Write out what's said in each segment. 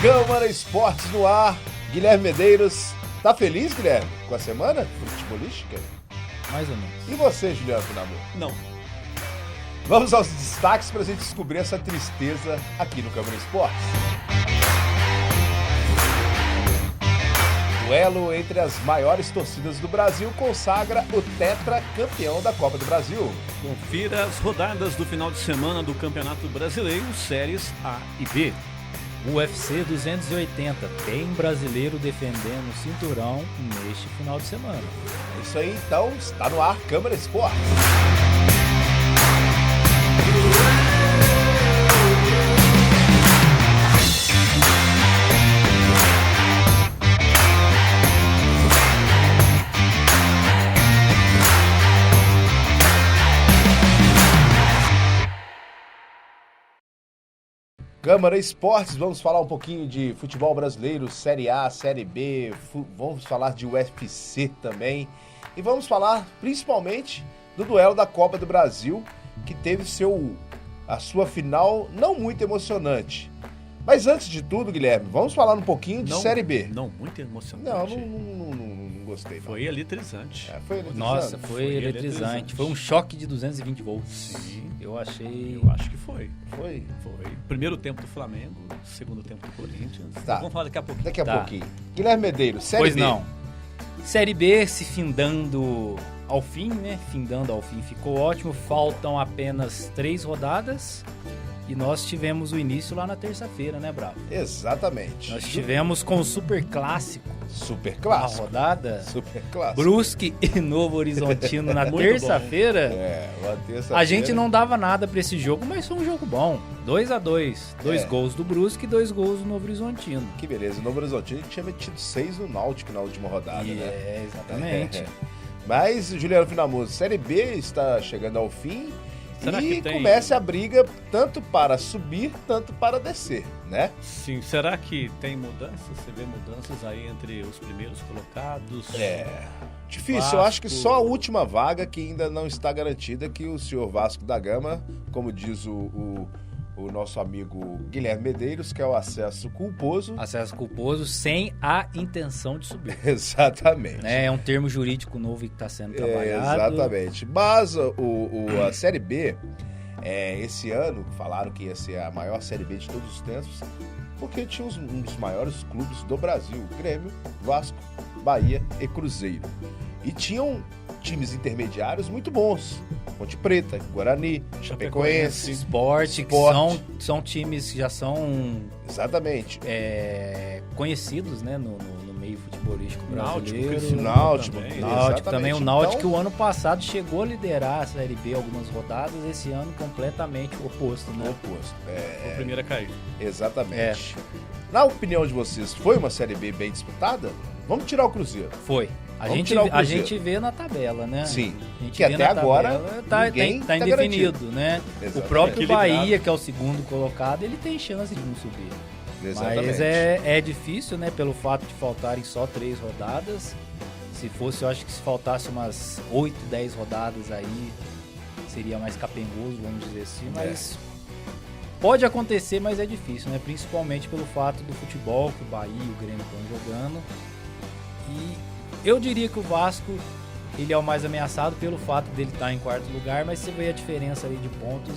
Câmara Esportes no ar. Guilherme Medeiros. Tá feliz, Guilherme, com a semana futebolística? Mais ou menos. E você, Juliano Finamor? Não. Vamos aos destaques pra gente descobrir essa tristeza aqui no Câmara Esportes. Duelo entre as maiores torcidas do Brasil consagra o tetracampeão da Copa do Brasil. Confira as rodadas do final de semana do Campeonato Brasileiro, séries A e B. UFC 280, tem brasileiro defendendo o cinturão neste final de semana. É isso aí, então, está no ar Câmara Esportes. Câmara Esportes, vamos falar um pouquinho de futebol brasileiro, Série A, Série B, vamos falar de UFC também. E vamos falar principalmente do duelo da Copa do Brasil, que teve a sua final não muito emocionante. Mas antes de tudo, Guilherme, vamos falar um pouquinho de Série B. Não, muito emocionante. Não gostei. Não. Foi eletrizante. Foi eletrizante. Nossa, foi eletrizante. Foi um choque de 220 volts. Sim. Eu acho que foi. Foi? Foi. Primeiro tempo do Flamengo, segundo tempo do Corinthians. Tá. Vamos falar daqui a pouquinho. Daqui a pouquinho. Guilherme Medeiros, Série pois B. Não. Série B se findando ao fim, né? Findando ao fim. Ficou ótimo. Faltam apenas 3 rodadas. E nós tivemos o início lá na terça-feira, né, Bravo? Exatamente. Nós tivemos com o Super Clássico. Super A Clássico. rodada. Super Clássico. Brusque e Novo Horizontino na terça-feira. Uma terça-feira. A gente não dava nada pra esse jogo, mas foi um jogo bom. 2-2. 2 gols do Brusque e 2 gols do Novo Horizontino. Que beleza. O Novo Horizontino tinha metido 6 no Náutico na última rodada, né? É, exatamente. Mas, Juliano Finamoso, Série B está chegando ao fim. Será e que tem... começa a briga tanto para subir, tanto para descer, né? Sim, será que tem mudanças? Você vê mudanças aí entre os primeiros colocados? Difícil, Vasco... eu acho que só a última vaga que ainda não está garantida, que o senhor Vasco da Gama, como diz o nosso amigo Guilherme Medeiros, que é o acesso culposo. Acesso culposo sem a intenção de subir. Exatamente. É um termo jurídico novo que está sendo trabalhado. Exatamente. Mas a Série B, esse ano, falaram que ia ser a maior Série B de todos os tempos, porque tinha um dos maiores clubes do Brasil, Grêmio, Vasco, Bahia e Cruzeiro. E tinham times intermediários muito bons. Ponte Preta, Guarani, Chapecoense, Sport. Que são times que já são... Exatamente. Conhecidos, né, no meio futebolístico brasileiro. Náutico também. O Náutico, o ano passado, chegou a liderar a Série B algumas rodadas. Esse ano, completamente o oposto, né? O oposto. O primeiro a cair. Exatamente. Na opinião de vocês, foi uma Série B bem disputada? Vamos tirar o Cruzeiro. Foi. A gente vê na tabela, né? Sim. A gente que até agora tá indefinido, né? Exatamente. O próprio Bahia, que é o segundo colocado, ele tem chance de não subir. Exatamente. Mas é difícil, né? Pelo fato de faltarem só 3 rodadas. Se fosse, eu acho que se faltasse umas 8, 10 rodadas aí, seria mais capengoso, vamos dizer assim. Mas pode acontecer, mas é difícil, né? Principalmente pelo fato do futebol, que o Bahia e o Grêmio estão jogando. E eu diria que o Vasco, ele é o mais ameaçado pelo fato dele estar em quarto lugar, mas você vê a diferença ali de pontos,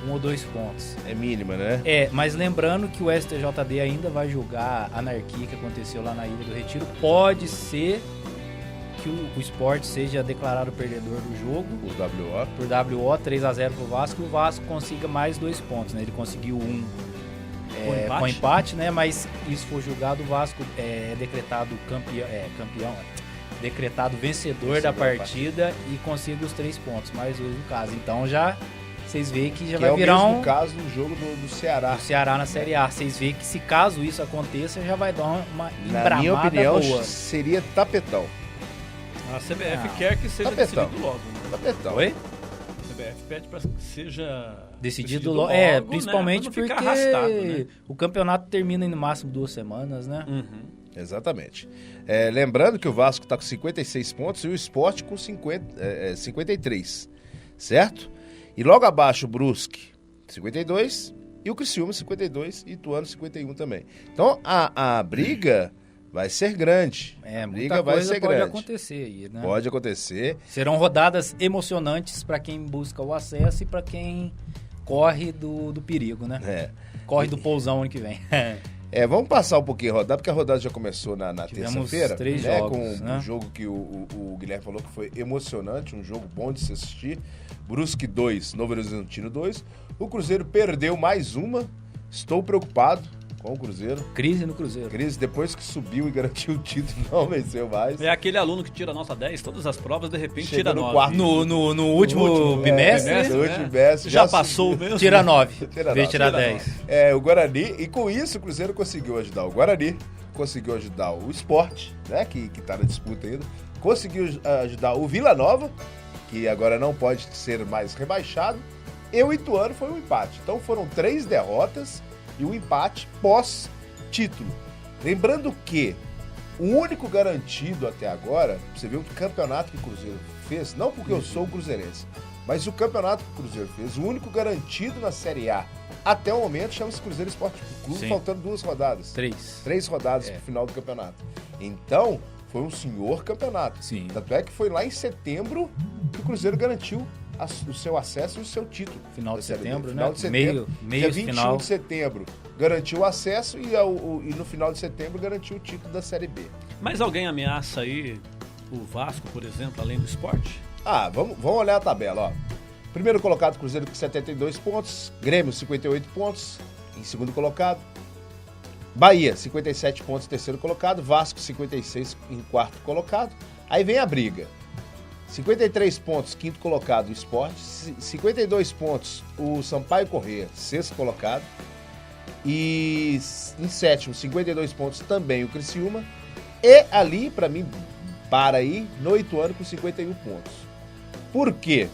1 ou 2 pontos. É mínima, né? Mas lembrando que o STJD ainda vai julgar a anarquia que aconteceu lá na Ilha do Retiro. Pode ser que o Sport seja declarado perdedor do jogo. Por WO, 3-0 pro Vasco, e o Vasco consiga mais 2 pontos, né? Ele conseguiu com empate, né? Mas isso for julgado, o Vasco é decretado campeão, decretado vencedor da partida e consiga os 3 pontos, mais 2 no caso. Então já vocês veem que já vai virar o mesmo caso do jogo do Ceará. Do Ceará na Série A. Vocês veem que se caso isso aconteça, já vai dar uma embramada. Na minha opinião, boa. seria tapetão. A CBF quer que seja decidido logo. Né? Tapetão. Oi? A CBF pede para que seja decidido logo. Principalmente né? porque arrastado, né? O campeonato termina em no máximo 2 semanas, né? Exatamente. Lembrando que o Vasco está com 56 pontos e o Sport com 53, certo? E logo abaixo o Brusque, 52, E o Criciúma 52 e Ituano 51 também. Então a briga vai ser grande. A briga vai ser pode grande. acontecer aí, né? Pode acontecer. Serão rodadas emocionantes para quem busca o acesso e para quem corre do perigo, né? Corre do pousão ano que vem. Vamos passar um pouquinho a rodada, porque a rodada já começou na terça-feira. 3 jogos, com né? um jogo que o Guilherme falou que foi emocionante, um jogo bom de se assistir. Brusque 2, Novo Horizontino 2. O Cruzeiro perdeu mais uma. Estou preocupado com o Cruzeiro. Crise no Cruzeiro. Crise, depois que subiu e garantiu o título, não venceu mais. É aquele aluno que tira nota 10, todas as provas, de repente Chega tira no 9. quarto. No último bimestre, No último bimestre. Já passou mesmo. tira 9. Tira Vem 9. tirar 10. O Guarani, e com isso o Cruzeiro conseguiu ajudar o Guarani, conseguiu ajudar o Sport, né, que tá na disputa ainda, conseguiu ajudar o Vila Nova, que agora não pode ser mais rebaixado, e o Ituano foi um empate. Então foram 3 derrotas e um empate pós-título. Lembrando que o único garantido até agora, você viu que o campeonato que o Cruzeiro fez, não porque eu sou um cruzeirense, mas o campeonato que o Cruzeiro fez, o único garantido na Série A até o momento chama-se Cruzeiro Esporte Clube, Sim. faltando 2 rodadas. 3 rodadas pro final do campeonato. Então, foi um senhor campeonato. Sim. Tanto é que foi lá em setembro que o Cruzeiro garantiu o seu acesso e o seu título. Final de da Série B. setembro, Final né? de setembro. Meio Dia 21 final. de setembro garantiu o acesso e no final de setembro garantiu o título da Série B. Mas alguém ameaça aí o Vasco, por exemplo, além do Sport? Vamos olhar a tabela, ó. Primeiro colocado, Cruzeiro com 72 pontos. Grêmio, 58 pontos, em segundo colocado. Bahia, 57 pontos, terceiro colocado. Vasco, 56 em quarto colocado. Aí vem a briga. 53 pontos, quinto colocado, o Sport. 52 pontos, o Sampaio Corrêa, sexto colocado. E em sétimo, 52 pontos, também o Criciúma. E ali, pra mim, para aí, no Ituano com 51 pontos. Por quê?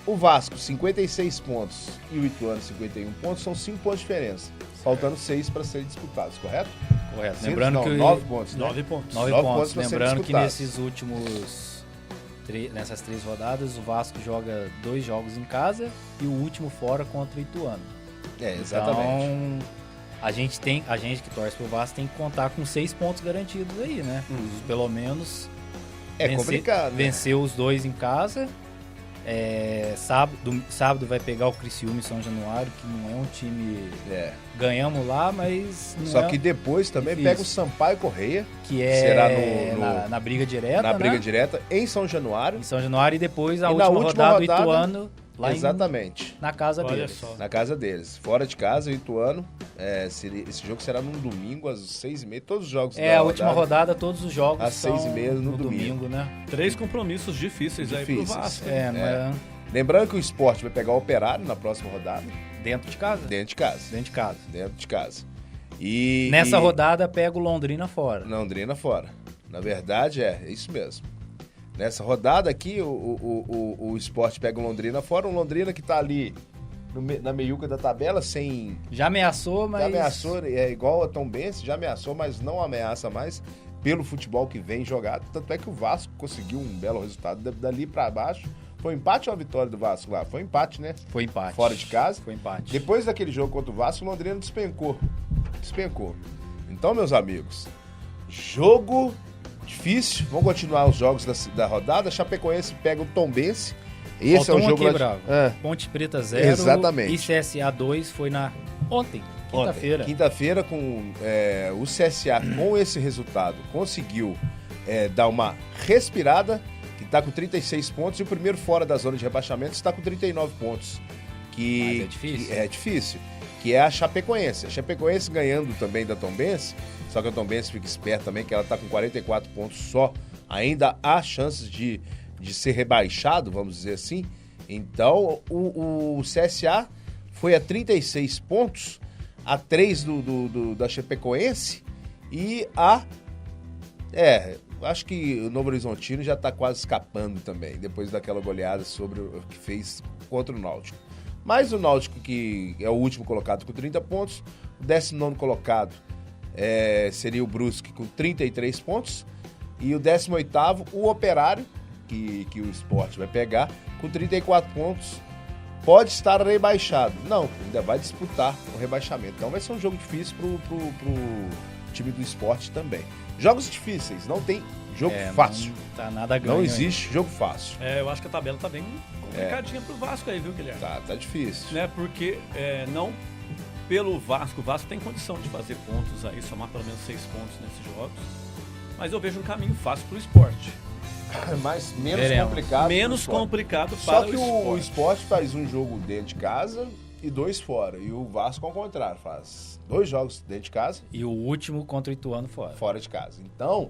O Vasco, 56 pontos, e o Ituano, 51 pontos, são 5 pontos de diferença. Faltando 6 para serem disputados, correto? Correto. Sim, Lembrando não, que 9 pontos. 9 pontos. 9 9 pontos. pontos pra serem Lembrando que disputados. nesses últimos nessas 3 rodadas, o Vasco joga 2 jogos em casa e o último fora contra o Ituano. Exatamente. Então, a gente que torce pro Vasco tem que contar com 6 pontos garantidos aí, né? Pelo menos Complicado, né? vencer os 2 em casa. Sábado vai pegar o Criciúma em São Januário, que não é um time... Ganhamos lá, mas... Não Só que depois também difícil. pega o Sampaio Corrêa, que é será na briga direta, na briga né? direta, em São Januário. Em São Januário, e depois a E na última última rodada rodada, do Ituano lá Exatamente. na casa Olha deles. só. Na casa deles. Fora de casa, o Ituano. Esse jogo será num domingo, às 6h30. Todos os jogos da A última rodada, todos os jogos Às são 6h30 no domingo. né? 3 compromissos difíceis aí pro Difíceis. Vasco. Mas Lembrando que o Sport vai pegar o Operário na próxima rodada. dentro de casa. Dentro de casa. Dentro de casa. Dentro de casa. E Nessa rodada, pega o Londrina fora. Londrina fora. Na verdade, é isso mesmo. Nessa rodada aqui, o Sport pega o Londrina fora. O Londrina que tá ali na meiuca da tabela, sem... Já ameaçou, mas... Já ameaçou, é igual a Tombense, já ameaçou, mas não ameaça mais pelo futebol que vem jogado. Tanto é que o Vasco conseguiu um belo resultado dali pra baixo. Foi um empate ou a vitória do Vasco lá? Foi um empate, né? Foi empate. Fora de casa. Foi empate. Depois daquele jogo contra o Vasco, o Londrina despencou. Então, meus amigos, jogo difícil. Vamos continuar os jogos da rodada. Chapecoense pega o Tombense. Esse Faltou é o jogo... aqui, Bravo. Ponte Preta 0. Exatamente. E CSA 2 foi ontem, quinta-feira. Quinta-feira, com o CSA, com esse resultado, conseguiu dar uma respirada, que está com 36 pontos, e o primeiro fora da zona de rebaixamento está com 39 pontos. Mas é difícil. É difícil. Que é a Chapecoense. A Chapecoense ganhando também da Tombense, só que a Tombense fica esperta também, que ela está com 44 pontos só. Ainda há chances de ser rebaixado, vamos dizer assim. Então, o CSA foi a 36 pontos, a 3 da Chapecoense, e acho que o Novo Horizontino já está quase escapando também, depois daquela goleada sobre o que fez contra o Náutico. Mas o Náutico, que é o último colocado com 30 pontos, o 19º colocado seria o Brusque com 33 pontos, e o 18º, o Operário, que o Sport vai pegar, com 34 pontos. pode estar rebaixado. Não, ainda vai disputar o rebaixamento. Então vai ser um jogo difícil pro time do Sport também. Jogos difíceis, não tem jogo fácil. Não tá nada ganho. Não existe jogo fácil. Eu acho que a tabela tá bem complicadinha pro Vasco aí, viu, Guilherme? Tá difícil. Né? Porque não pelo Vasco, o Vasco tem condição de fazer pontos aí, somar pelo menos 6 pontos nesses jogos. Mas eu vejo um caminho fácil pro Sport. Mas menos complicado. Menos complicado para Só que o Sport faz um jogo dentro de casa e 2 fora. E o Vasco, ao contrário, faz 2 jogos dentro de casa. E o último contra o Ituano fora. Fora de casa. Então,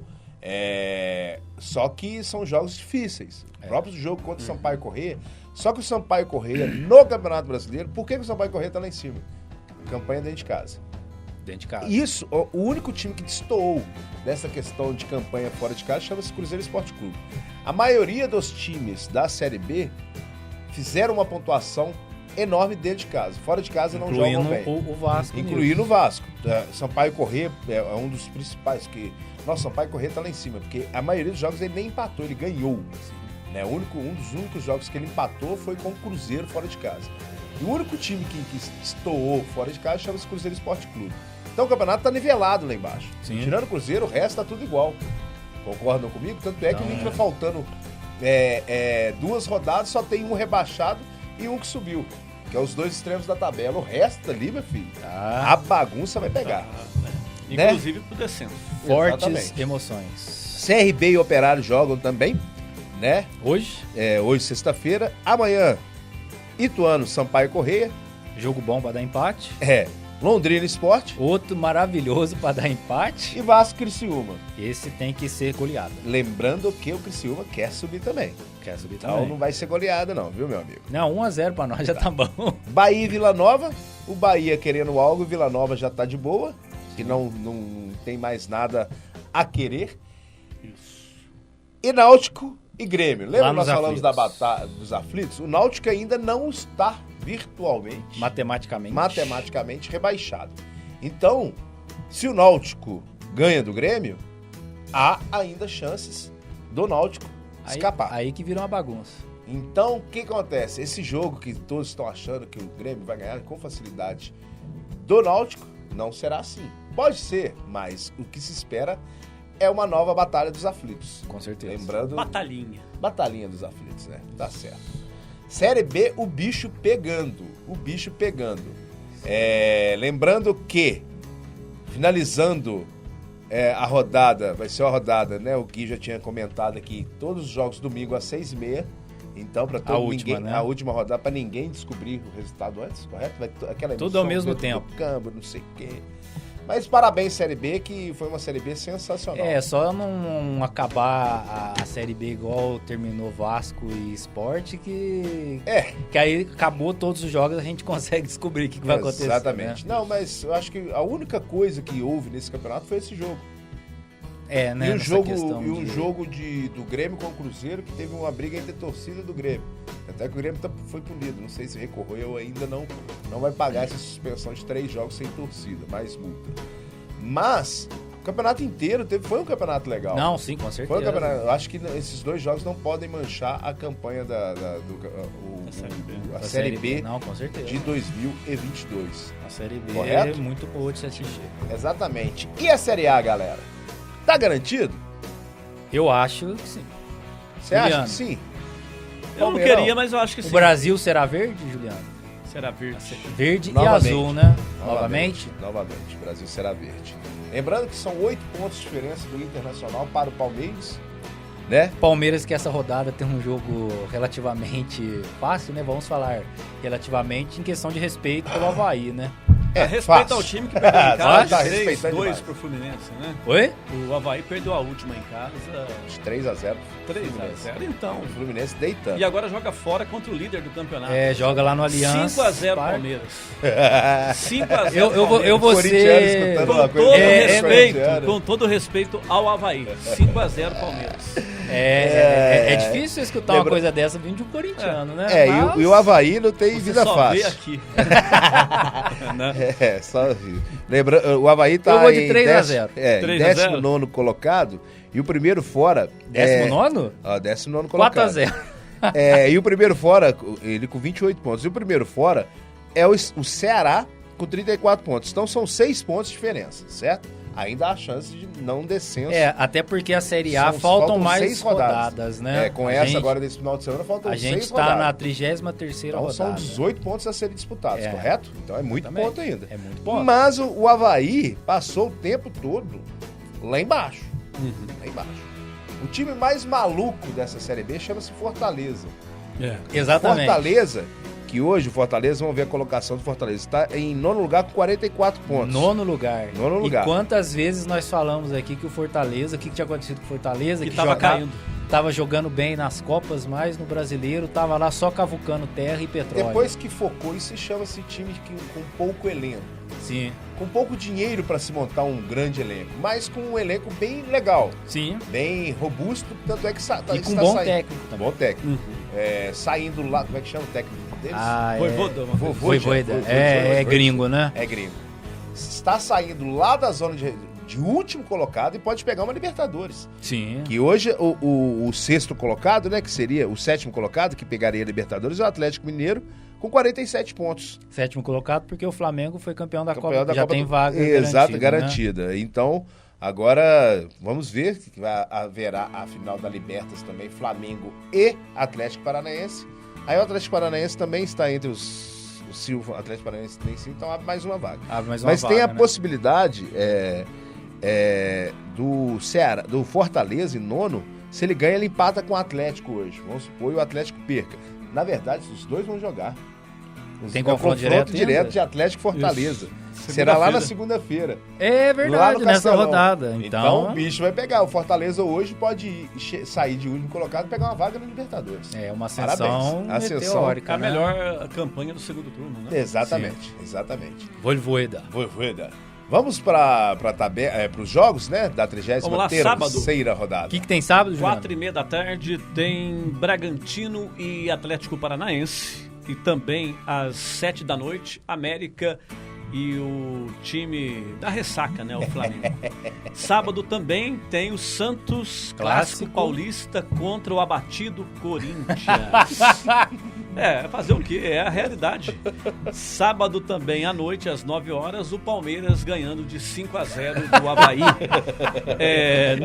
só que são jogos difíceis. O próprio jogo contra o Sampaio Corrêa. Só que o Sampaio Corrêa, no Campeonato Brasileiro, por que o Sampaio Corrêa tá lá em cima? Campanha dentro de casa. Dentro de casa. Isso, o único time que destoou dessa questão de campanha fora de casa chama-se Cruzeiro Esporte Clube. A maioria dos times da Série B fizeram uma pontuação enorme dentro de casa. Fora de casa não jogam bem. O Vasco. Incluindo o Vasco. Sampaio Corrêa é um dos principais. Nossa, Sampaio Corrêa tá lá em cima, porque a maioria dos jogos ele nem empatou, ele ganhou. Né? Um dos únicos jogos que ele empatou foi com o Cruzeiro fora de casa. E o único time que estourou fora de casa chama-se Cruzeiro Esporte Clube. Então o campeonato tá nivelado lá embaixo. Sim. Tirando o Cruzeiro, o resto tá tudo igual. Concordam comigo? Tanto é que o Link vai faltando 2 rodadas, só tem um rebaixado e um que subiu. Que é os 2 extremos da tabela. O resto ali, meu filho, a bagunça vai pegar. Né? Inclusive pro descenso. Fortes Exatamente. emoções. CRB e Operário jogam também, né? Hoje? Hoje, sexta-feira. Amanhã, Ituano, Sampaio Corrêa. Jogo bom pra dar empate. Londrina Esporte. Outro maravilhoso pra dar empate. E Vasco Criciúma. Esse tem que ser goleado. Lembrando que o Criciúma quer subir também. Quer subir Então também. não vai ser goleada não, viu, meu amigo? Não, 1-0 pra nós já tá bom. Bahia e Vila Nova. O Bahia querendo algo, o Vila Nova já tá de boa. Que não tem mais nada a querer. Isso. E Náutico e Grêmio. Lembra que nós falamos Aflitos. da batalha dos aflitos? O Náutico ainda não está virtualmente, matematicamente rebaixado. Então, se o Náutico ganha do Grêmio, há ainda chances do Náutico escapar. Aí que vira uma bagunça. Então, o que acontece? Esse jogo que todos estão achando que o Grêmio vai ganhar com facilidade do Náutico, não será assim. Pode ser, mas o que se espera é uma nova batalha dos aflitos. Com certeza. Lembrando... Batalhinha dos aflitos, né? Tá certo. Série B, o bicho pegando. Lembrando que, finalizando a rodada, vai ser uma rodada, né? O Gui já tinha comentado aqui, todos os jogos domingo às 6h30. Então, para todo ninguém, né? a última rodada, para ninguém descobrir o resultado antes, correto? Vai aquela tudo ao mesmo tempo. Câmbio, não sei o quê. Mas parabéns, Série B, que foi uma Série B sensacional. Só não acabar a Série B igual terminou Vasco e Sport, que aí acabou todos os jogos, a gente consegue descobrir o que vai acontecer. Exatamente. Né? Não, mas eu acho que a única coisa que houve nesse campeonato foi esse jogo. Né? E um jogo do Grêmio com o Cruzeiro, que teve uma briga entre a torcida do Grêmio. Até que o Grêmio foi punido. Não sei se recorreu ainda, não vai pagar essa suspensão de 3 jogos sem torcida, mais multa. Mas o campeonato inteiro foi um campeonato legal. Não, sim, com certeza. Foi um campeonato. Eu acho que esses 2 jogos não podem manchar a campanha da Série B não, com certeza. de 2022. A Série B correto? É muito boa de se assistir. Exatamente. E a Série A, galera? Tá garantido? Eu acho que sim. Você acha que sim? Eu não queria, mas eu acho que sim. O Brasil será verde, Juliano? Será verde. Verde Novamente. e azul, né? Novamente? Novamente. O Brasil será verde. Lembrando que são 8 pontos de diferença do Internacional para o Palmeiras, né? Palmeiras, que essa rodada tem um jogo relativamente fácil, né? Vamos falar relativamente em questão de respeito pelo Avaí, né? Respeito fácil. ao time que perdeu em casa, Tá respeitando 3-2 demais. pro Fluminense, né? Oi? O Avaí perdeu a última em casa, 3-0. 3-0, então. O Fluminense deitando. E agora joga fora contra o líder do campeonato. Joga lá no Aliança. 5-0 Palmeiras. 5-0 Eu vou ser... Com todo respeito ao Avaí. 5-0 Palmeiras. É difícil escutar uma coisa dessa vindo de um corintiano, né? Mas... E o Avaí não tem Você vida só fácil. vê aqui. Né? Só lembra, o Avaí tá Eu vou de em 3-0. 19º colocado e o primeiro fora 19º? 19º colocado. 4-0. E o primeiro fora, ele com 28 pontos. E o primeiro fora é o Ceará com 34 pontos. Então são 6 pontos de diferença, certo? Ainda há chance de não descenso. Até porque a Série A faltam mais 6 rodadas, né? Com essa agora desse final de semana faltam 6 rodadas. A gente está na 33ª então, rodada. São 18 pontos a serem disputados, correto? Então é muito ponto ainda. É muito ponto. Mas o Avaí passou o tempo todo lá embaixo. Lá embaixo. O time mais maluco dessa Série B chama-se Fortaleza. Exatamente. Fortaleza, que hoje o Fortaleza, vamos ver a colocação do Fortaleza, está em 9º lugar com 44 pontos. 9º lugar. 9º lugar. E quantas vezes nós falamos aqui que o Fortaleza, o que tinha acontecido com o Fortaleza? Que estava caindo. Tava jogando bem nas Copas, mas no Brasileiro tava lá só cavucando terra e petróleo. Depois que focou, isso chama-se time com pouco elenco. Sim. Com pouco dinheiro para se montar um grande elenco, mas com um elenco bem legal. Sim. Bem robusto, tanto é que e com bom técnico também. Bom técnico. Saindo lá, como é que chama o técnico deles? Voivoda. É gringo, né? É gringo. Está saindo lá da zona de último colocado e pode pegar uma Libertadores. Sim. Que hoje o sexto colocado, né, que seria o 7º colocado, que pegaria a Libertadores, é o Atlético Mineiro, com 47 pontos. 7º colocado porque o Flamengo foi campeão da Copa, já tem vaga garantida. Né? Então, agora, vamos ver que haverá a final da Libertadores também, Flamengo e Atlético Paranaense. Aí o Atlético Paranaense também está entre se o Atlético Paranaense tem 5, então abre mais uma vaga. Mas tem a possibilidade do Fortaleza em 9º, se ele ganha, ele empata com o Atlético hoje. Vamos supor, e o Atlético perca. Na verdade, os dois vão jogar. Tem confronto direto de Atlético e Fortaleza. Será lá na segunda-feira. É verdade, nessa rodada. Então o bicho vai pegar. O Fortaleza hoje pode sair de último colocado e pegar uma vaga na Libertadores. É uma ascensão meteórica. A melhor campanha do segundo turno, né? Exatamente. Voivoda. Vamos para os jogos, né? Da 33ª rodada. O que tem sábado, Juliano? 4h30 da tarde tem Bragantino e Atlético Paranaense. E também às 7 da noite, América e o time da ressaca, né? O Flamengo. Sábado também tem o Santos Clássico Paulista contra o abatido Corinthians. Fazer o quê? É a realidade. Sábado também à noite, às 9 horas, o Palmeiras ganhando de 5-0 do Avaí.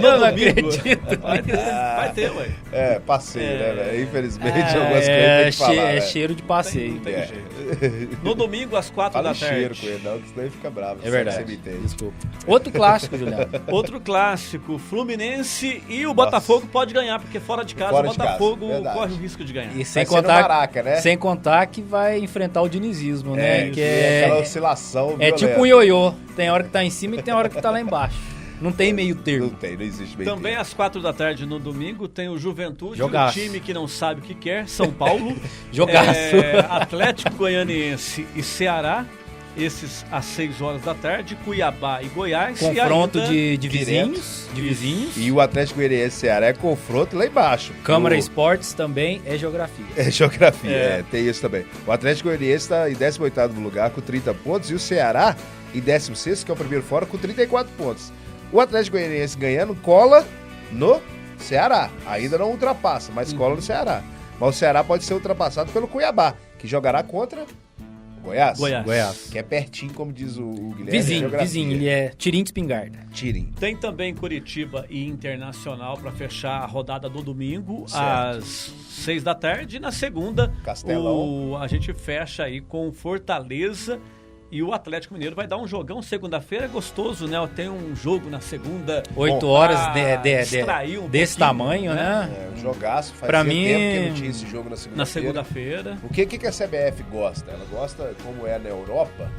Não acredito. Vai ter, ué. Passeio, né, velho? Infelizmente, algumas coisas tem que falar. É cheiro de passeio. Tem jeito. No domingo, às 4 da tarde. Cheiro com ele, não, que senão ele fica bravo. É verdade. Desculpa. Outro clássico, Juliano. Outro clássico, Fluminense e o Botafogo pode ganhar, porque fora de casa o Botafogo corre o risco de ganhar. E sem contar, né? Sem contar que vai enfrentar o dinizismo, né? Que é aquela oscilação. É tipo um ioiô. Tem hora que tá em cima e tem hora que tá lá embaixo. Não tem meio termo. Não existe meio Também termo. às 4 da tarde no domingo tem o Juventude, Jogaço. o time que não sabe o que quer, São Paulo. Jogaço. Atlético Goianiense e Ceará. Esses às 6 horas da tarde, Cuiabá e Goiás. Confronto e de vizinhos. E o Atlético Goianiense e Ceará é confronto lá embaixo. Câmara Esportes também é geografia. É geografia, tem isso também. O Atlético Goianiense está em 18º lugar com 30 pontos e o Ceará em 16º, que é o primeiro fora, com 34 pontos. O Atlético Goianiense ganhando cola no Ceará. Ainda não ultrapassa, mas cola no Ceará. Mas o Ceará pode ser ultrapassado pelo Cuiabá, que jogará contra Goiás. Que é pertinho, como diz o Guilherme. Vizinho, ele é tirinho de espingarda. Tirinho. Tem também Curitiba e Internacional para fechar a rodada do domingo, certo, às 6 da tarde. E na segunda, Castelão. A gente fecha aí com Fortaleza. E o Atlético Mineiro vai dar um jogão segunda-feira, é gostoso, né? Tem um jogo na segunda. 8 horas desse tamanho, né? Um jogaço. Pra mim, tempo que não tinha esse jogo na segunda-feira. O que a CBF gosta? Ela gosta, como é na Europa,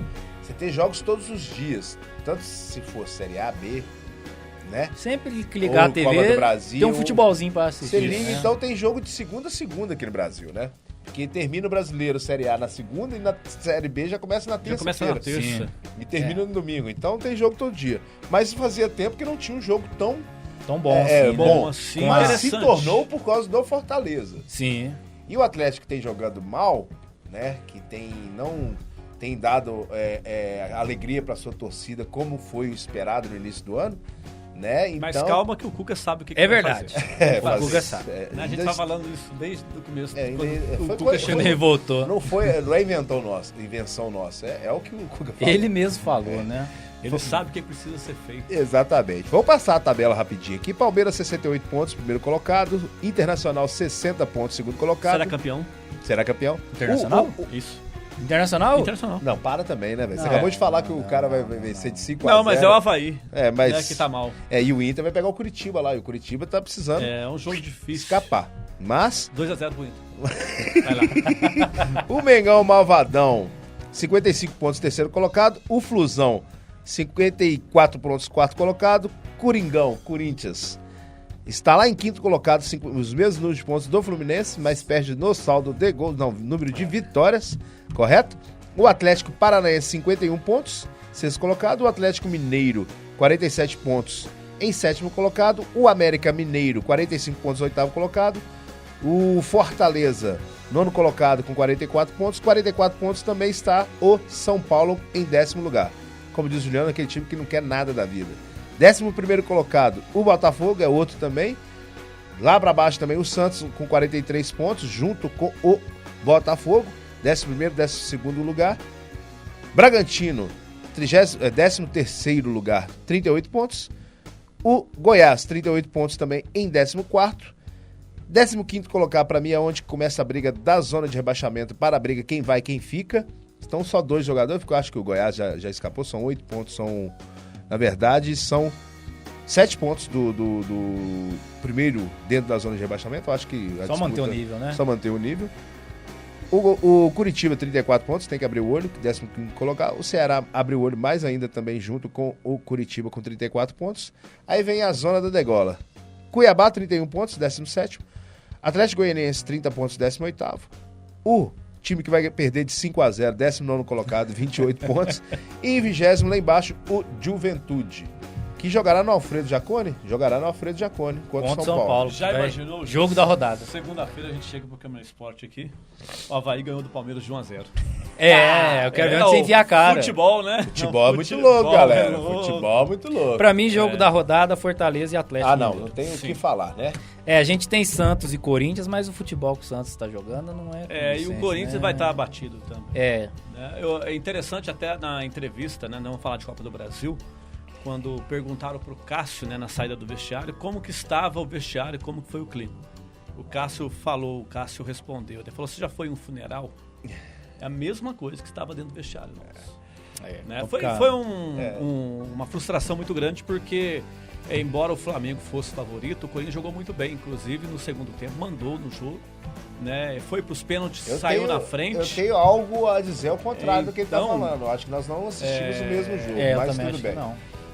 você ter jogos todos os dias. Tanto se for Série A, B, né? Sempre que ligar a TV, Brasil, tem um futebolzinho pra assistir. Você liga, então tem jogo de segunda a segunda aqui no Brasil, né? Porque termina o Brasileiro Série A na segunda e na Série B já começa na terça-feira. E termina no domingo. Então tem jogo todo dia. Mas fazia tempo que não tinha um jogo tão bom assim. Mas se tornou por causa do Fortaleza. Sim. E o Atlético que tem jogando mal, né? Que não tem dado alegria para sua torcida como foi o esperado no início do ano, né? Então, mas calma que o Cuca sabe o que É vai verdade. fazer. O Cuca sabe. A gente tá falando isso desde o começo. O Cuca revoltou. Não é invenção nossa. É o que o Cuca fala. Ele mesmo falou, né? Ele sabe o que precisa ser feito. Exatamente. Vamos passar a tabela rapidinho aqui. Palmeiras, 68 pontos, primeiro colocado. Internacional, 60 pontos, segundo colocado. Será campeão? Será campeão? Internacional? Isso. Internacional? Internacional. Não, para também, né, velho? Você acabou de falar que o cara vai vencer de 5 a 0. Não, mas é o Avaí. Mas... É que tá mal. E o Inter vai pegar o Curitiba lá. E o Curitiba tá precisando É um jogo difícil. escapar. Mas... 2-0 pro Inter. Vai lá. O Mengão Malvadão, 55 pontos, terceiro colocado. O Flusão, 54 pontos, quarto colocado. Coringão, Corinthians, está lá em quinto colocado, os mesmos números de pontos do Fluminense, mas perde no saldo de gols, não, número de vitórias, correto? O Atlético Paranaense, 51 pontos, sexto colocado. O Atlético Mineiro, 47 pontos, em sétimo colocado. O América Mineiro, 45 pontos, oitavo colocado. O Fortaleza, nono colocado, com 44 pontos. 44 pontos também está o São Paulo em décimo lugar. Como diz o Juliano, aquele time que não quer nada da vida. 11º colocado, o Botafogo, é outro também. Lá para baixo também o Santos com 43 pontos, junto com o Botafogo. 11º, 12º lugar. Bragantino, 13º lugar, 38 pontos. O Goiás, 38 pontos também em 14º. 15º colocado para mim é onde começa a briga da zona de rebaixamento para a briga quem vai, quem fica. Estão só 2 jogadores, porque eu acho que o Goiás já escapou, são 8 pontos, na verdade, são 7 pontos do primeiro dentro da zona de rebaixamento. Eu acho que só manter o nível, né? Só manter o nível. O Curitiba, 34 pontos, tem que abrir o olho, 15º colocar. O Ceará abriu o olho mais ainda também, junto com o Curitiba, com 34 pontos. Aí vem a zona da degola. Cuiabá, 31 pontos, 17º. Atlético Goianiense, 30 pontos, 18º. O time que vai perder de 5 a 0, 19º colocado, 28 pontos. E em 20º, lá embaixo, o Juventude, que jogará no Alfredo Jaconi? Jogará no Alfredo Jaconi contra o São Paulo. Já imaginou? Jogo da rodada. Segunda-feira a gente chega pro Câmara Esporte aqui. O Avaí ganhou do Palmeiras de 1-0. Eu quero ver onde você enfiar a cara. Futebol, né? Futebol é muito louco, galera. Futebol é muito louco. Pra mim, jogo da rodada, Fortaleza e Atlético. Não tem o que falar, né? A gente tem Santos e Corinthians, mas o futebol que o Santos tá jogando não é... E o Corinthians vai estar abatido também. É interessante até na entrevista, né? Não vamos falar de Copa do Brasil, quando perguntaram pro Cássio, né, na saída do vestiário, como que estava o vestiário e como que foi o clima. O Cássio respondeu. Ele falou, você já foi em um funeral? É a mesma coisa que estava dentro do vestiário. Né? Foi uma frustração muito grande, porque embora o Flamengo fosse favorito, o Corinthians jogou muito bem, inclusive no segundo tempo, mandou no jogo, né? Foi para os pênaltis, saiu na frente. Eu tenho algo a dizer ao contrário do que ele está falando. Eu acho que nós não assistimos o mesmo jogo, mas tudo bem.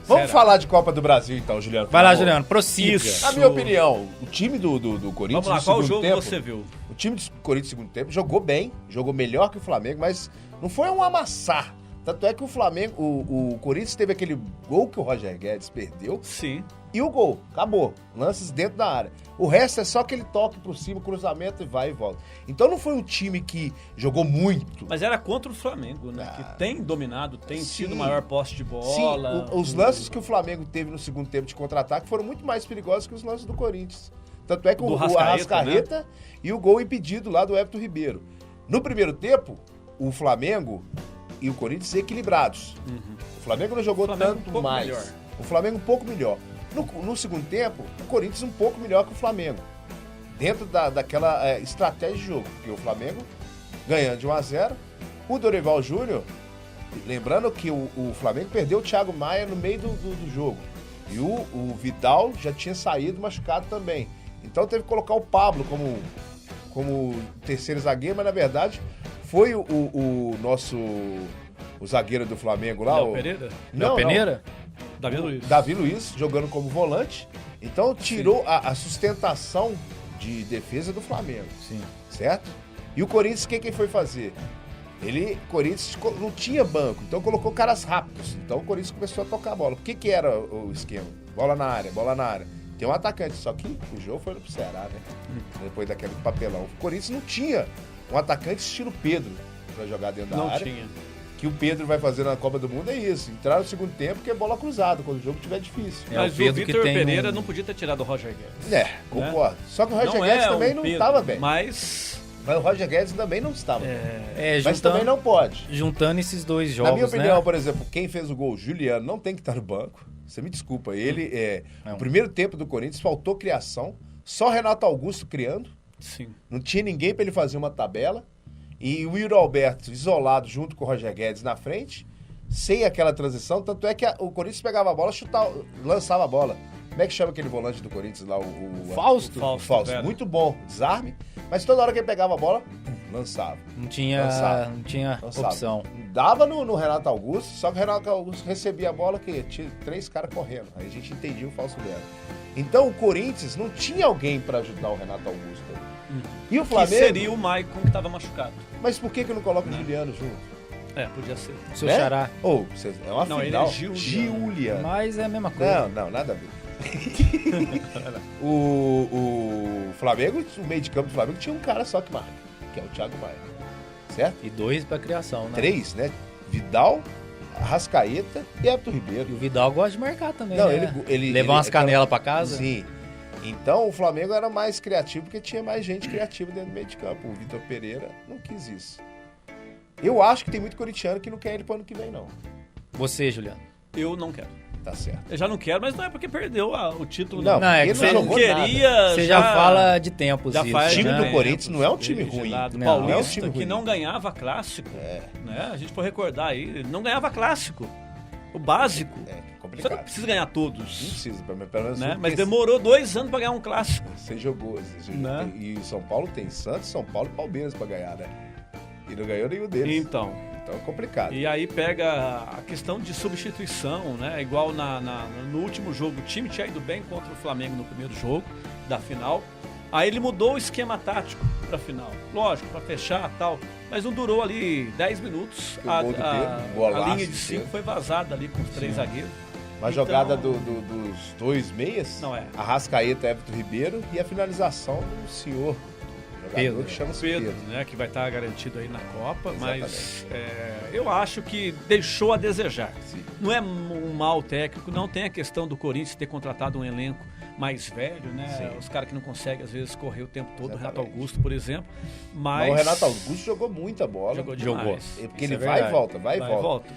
Vamos falar de Copa do Brasil então, Juliano. Vai lá, Juliano, prossiga. Na minha opinião, o time do Corinthians... Vamos lá, qual jogo você viu? O time do Corinthians no segundo tempo jogou bem, jogou melhor que o Flamengo, mas não foi um amassar. Tanto é que o Flamengo, o Corinthians teve aquele gol que o Roger Guedes perdeu. Sim. E o gol, acabou. Lances dentro da área. O resto é só aquele toque por cima, cruzamento e vai e volta. Então não foi um time que jogou muito. Mas era contra o Flamengo, né? Que tem dominado, tem tido maior posse de bola. Sim, os lances que o Flamengo teve no segundo tempo de contra-ataque foram muito mais perigosos que os lances do Corinthians. Tanto é que o Arrascaeta, né? E o gol impedido lá do Everton Ribeiro. No primeiro tempo, o Flamengo e o Corinthians equilibrados. O Flamengo não jogou tanto mais. Melhor. O Flamengo um pouco melhor. No segundo tempo, o Corinthians um pouco melhor que o Flamengo. Dentro daquela estratégia de jogo. Porque o Flamengo ganhando de 1-0. O Dorival Júnior, lembrando que o Flamengo perdeu o Thiago Maia no meio do jogo. E o Vidal já tinha saído machucado também. Então teve que colocar o Pablo como terceiro zagueiro, mas na verdade foi o nosso zagueiro do Flamengo lá. Léo Pereira? Léo Pereira? Davi Luiz jogando como volante. Então tirou a sustentação de defesa do Flamengo. Sim. Certo? E o Corinthians, o que foi fazer? O Corinthians não tinha banco, então colocou caras rápidos. Então o Corinthians começou a tocar a bola. O que era o esquema? Bola na área. Tem um atacante, só que o jogo foi pro Ceará, né? Depois daquele papelão. O Corinthians não tinha um atacante estilo Pedro pra jogar dentro da área. Não tinha. que o Pedro vai fazer na Copa do Mundo é isso. Entrar no segundo tempo, que é bola cruzada, quando o jogo estiver difícil. Mas o Vitor Pereira não podia ter tirado o Roger Guedes. Concordo. Só que o Roger Guedes também não estava bem. Mas o Roger Guedes também não estava bem. Mas também não pode. Juntando esses dois jogos, na minha opinião, por exemplo, quem fez o gol, o Juliano, não tem que estar no banco. Você me desculpa. Ele, no primeiro tempo do Corinthians, faltou criação. Só Renato Augusto criando. Sim. Não tinha ninguém para ele fazer uma tabela. E o Yuri Alberto isolado junto com o Roger Guedes na frente, sem aquela transição. Tanto é que o Corinthians pegava a bola, lançava a bola. Como é que chama aquele volante do Corinthians lá? O Fausto. Fausto. Muito bom, desarme. Mas toda hora que ele pegava a bola, lançava. Não tinha opção. Dava no Renato Augusto, só que o Renato Augusto recebia a bola que tinha 3 caras correndo. Aí a gente entendia o falso dela. Então o Corinthians não tinha alguém para ajudar o Renato Augusto. E o Flamengo... Que seria o Maicon que estava machucado. Mas por que não coloca o Juliano junto? Podia ser. Seu xará. É uma final. Ele é Giuliano. Mas é a mesma coisa. Não, nada a ver. o Flamengo, o meio de campo do Flamengo tinha um cara só que marca, que é o Thiago Maia. Certo? E 2 pra criação, né? 3, né? Vidal, Arrascaeta e Everton Ribeiro. E o Vidal gosta de marcar também, não, né? Ele levar umas canelas pra casa? Sim. Então o Flamengo era mais criativo porque tinha mais gente criativa dentro do meio de campo. O Vitor Pereira não quis isso. Eu acho que tem muito corintiano que não quer ele pro ano que vem, não. Você, Juliano? Eu não quero. Tá certo. Eu já não quero, mas não é porque perdeu o título. Não, é que você não queria. Você já fala de tempos. Já faz o time do Corinthians não é um time ruim. Não é um time que não ganhava clássico. Né? A gente for recordar aí, não ganhava clássico. O básico. Complicado. Você não precisa ganhar todos. Não precisa, pelo menos. Né? Mas demorou 2 anos pra ganhar um clássico. Você jogou. Né? E São Paulo tem Santos, São Paulo e Palmeiras pra ganhar, né? E não ganhou nenhum deles. Então é complicado. E aí pega a questão de substituição, né? Igual no último jogo, o time tinha ido bem contra o Flamengo no primeiro jogo da final. Aí ele mudou o esquema tático pra final. Lógico, pra fechar e tal. Mas não durou ali 10 minutos. A linha de 5 foi vazada ali com os 3 zagueiros. Uma jogada dos 2 meias. Não é. Arrascaeta, Everton Ribeiro e a finalização do senhor. Pedro, que chama-se Pedro, né, que vai estar garantido aí na Copa, mas eu acho que deixou a desejar. Sim. Não é um mau técnico, não tem a questão do Corinthians ter contratado um elenco mais velho, né? Sim. Os caras que não conseguem, às vezes, correr o tempo todo, o Exatamente. Renato Augusto, por exemplo. Mas o Renato Augusto jogou muita bola. Jogou. Porque ele vai e volta, vai e volta.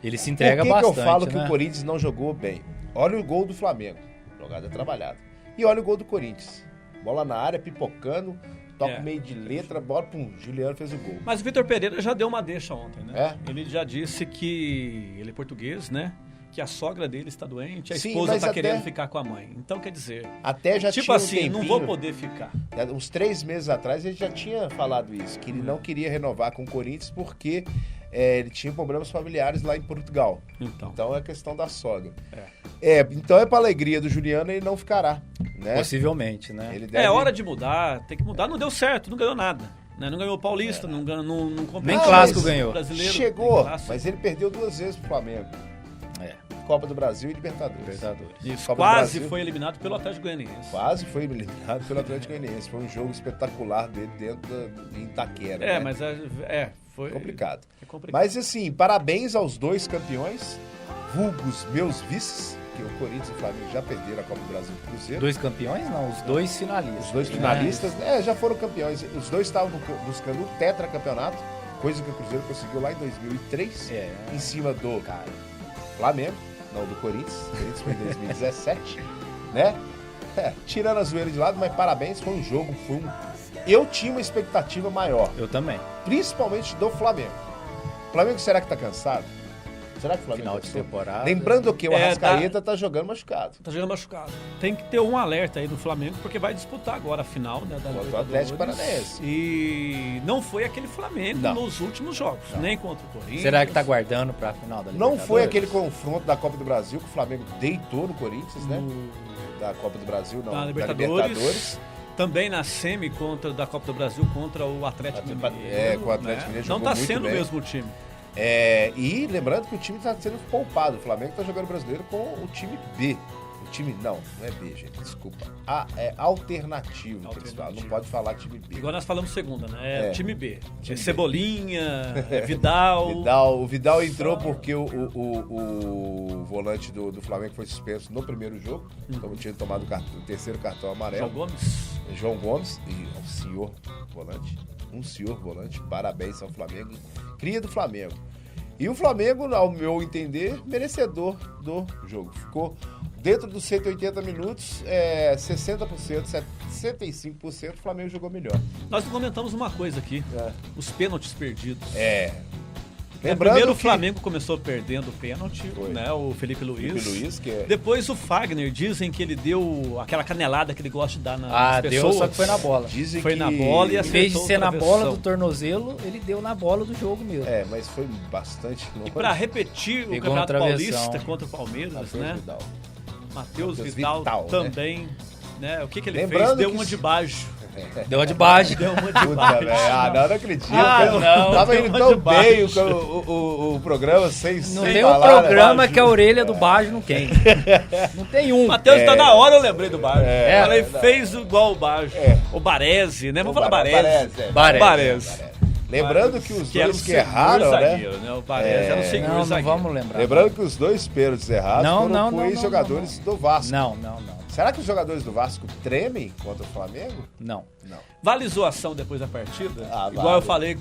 Ele se entrega bastante. Por que eu falo né? que o Corinthians não jogou bem? Olha o gol do Flamengo. Jogada trabalhada. E olha o gol do Corinthians. Bola na área, pipocando. Toca meio de letra, bola, Juliano fez o gol. Mas o Vitor Pereira já deu uma deixa ontem, né? Ele já disse que ele é português, né? Que a sogra dele está doente, a Sim, esposa está até querendo ficar com a mãe. Então, quer dizer... Até já tipo tinha assim, não vou poder ficar. Uns 3 meses atrás ele já tinha falado isso, que ele não queria renovar com o Corinthians porque ele tinha problemas familiares lá em Portugal. Então é questão da sogra. Então é para alegria do Juliano, ele não ficará. Né? Possivelmente, né? Ele deve... É hora de mudar, tem que mudar. Não deu certo, não ganhou nada. Né? Não ganhou o Paulista, não competiu. Nem clássico ganhou. Brasileiro, chegou, mas ele perdeu 2 vezes pro Flamengo. Copa do Brasil e Libertadores. Isso, Copa quase foi eliminado pelo Atlético Goianiense. Quase foi eliminado pelo Atlético Goianiense. Foi um jogo espetacular dele dentro de Itaquera. Né? Mas foi complicado. complicado. Mas assim, parabéns aos 2 campeões, vulgos meus vices, que o Corinthians e o Flamengo já perderam a Copa do Brasil do Cruzeiro. 2 campeões? Não, os 2 finalistas. Os 2 finalistas, já foram campeões. Os 2 estavam buscando o tetracampeonato, coisa que o Cruzeiro conseguiu lá em 2003, em cima do Flamengo. Não, do Corinthians. O Corinthians foi em 2017, né? Tirando a zoeira de lado, mas parabéns, foi um jogo, Eu tinha uma expectativa maior. Eu também. Principalmente do Flamengo. O Flamengo, será que tá cansado? Será que o Flamengo final de temporada? Lembrando que o Arrascaeta tá jogando machucado. Tá jogando machucado. Tem que ter um alerta aí do Flamengo, porque vai disputar agora a final, né, da contra o Atlético Paranaense. E não foi aquele Flamengo nos últimos jogos, nem contra o Corinthians. Será que tá guardando pra final da Libertadores? Não foi aquele confronto da Copa do Brasil que o Flamengo deitou no Corinthians, né? Da Copa do Brasil, não. Da Libertadores. Também na semi da Copa do Brasil contra o Atlético Mineiro. Com o Atlético Mineiro não jogou tá muito sendo bem. o mesmo time. E lembrando que o time está sendo poupado. O Flamengo está jogando brasileiro com o time B. O Time, não é B, gente, desculpa. É alternativo que eles falam, não pode falar time B. Igual nós falamos segunda, né? Time B. Time Cebolinha, Vidal. O Vidal entrou porque o volante do Flamengo foi suspenso no primeiro jogo. Então tinha tomado o terceiro cartão amarelo. João Gomes, e um senhor volante. Parabéns ao Flamengo. Cria do Flamengo. E o Flamengo, ao meu entender, merecedor do jogo. Ficou dentro dos 180 minutos, 60%, 65%, o Flamengo jogou melhor. Nós comentamos uma coisa aqui, os pênaltis perdidos. Lembrando o Flamengo começou perdendo o pênalti, né? O Felipe Luiz. Depois o Fagner, dizem que ele deu aquela canelada que ele gosta de dar nas pessoas. Só que foi na bola. Dizem foi que na bola e em vez de ser na bola do tornozelo, ele deu na bola do jogo mesmo. Mas foi bastante longe. E pra repetir o Campeonato Paulista contra o Palmeiras, né? Matheus Vidal também, né? O que ele fez? Deu uma de baixo. Deu uma de baixo. Não acredito. Tava indo tão bem o programa sem não tem um programa que a orelha do Baggio não tem. Não tem um. Matheus, tá na hora eu lembrei do Baggio. Ele fez igual o Baggio. O Baresi, né? Vamos falar Baresi. Lembrando que os dois que erraram, zagueiro, né? O Baresi era o segundo zagueiro. Não vamos lembrar. Lembrando que os dois pênaltis errados foram com ex-jogadores do Vasco. Não. Será que os jogadores do Vasco tremem contra o Flamengo? Não. Vale zoação depois da partida? Igual vale. Eu falei,